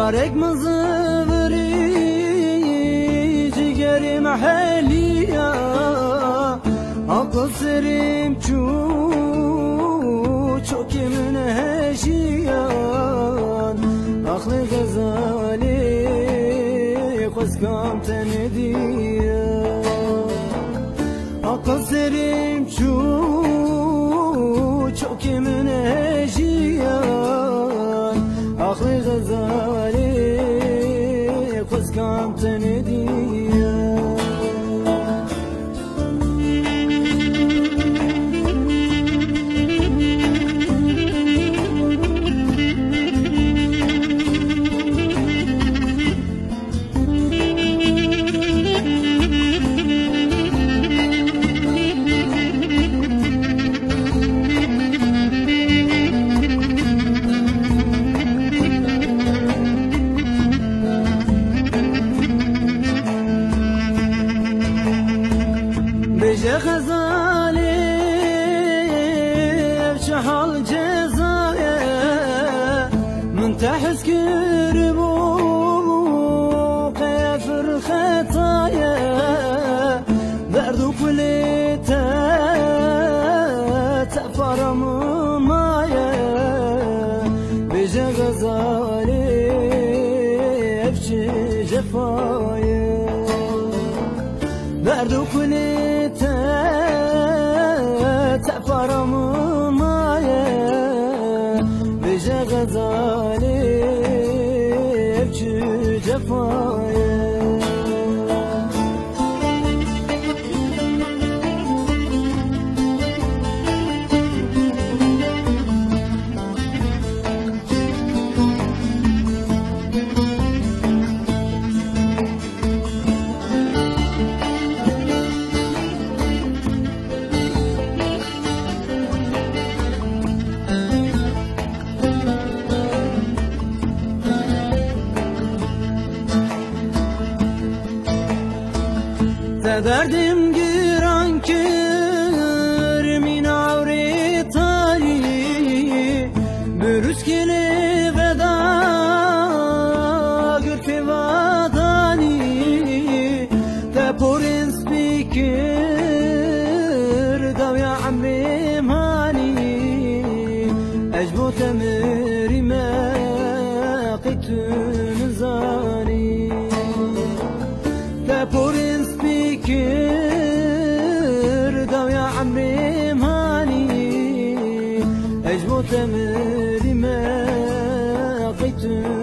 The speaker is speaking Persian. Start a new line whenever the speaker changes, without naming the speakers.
جارك مزوري جگری محليا أقصرم çok من هشيان أخلي غزالي خسكام تنديا أقصرم çok من هشيان أخلي غزالي خسكام تنديا بجا غزالي بشحال جزايا من تحس كربو قافر خطايا بردو كليتا تفرم مايا بجا غزالي بشي جفايا بردو كليتا تفرم مايا بجا غزالي بشي جفايا دردم گیران کر من عوری تاری بروز کلی ودا گر که وادانی تپورین سپیکر دوی عمری مانی اجبو تمری ما قیتون زانی تپورین كر داو يا عمري ماني اجبو تمري ما قيتو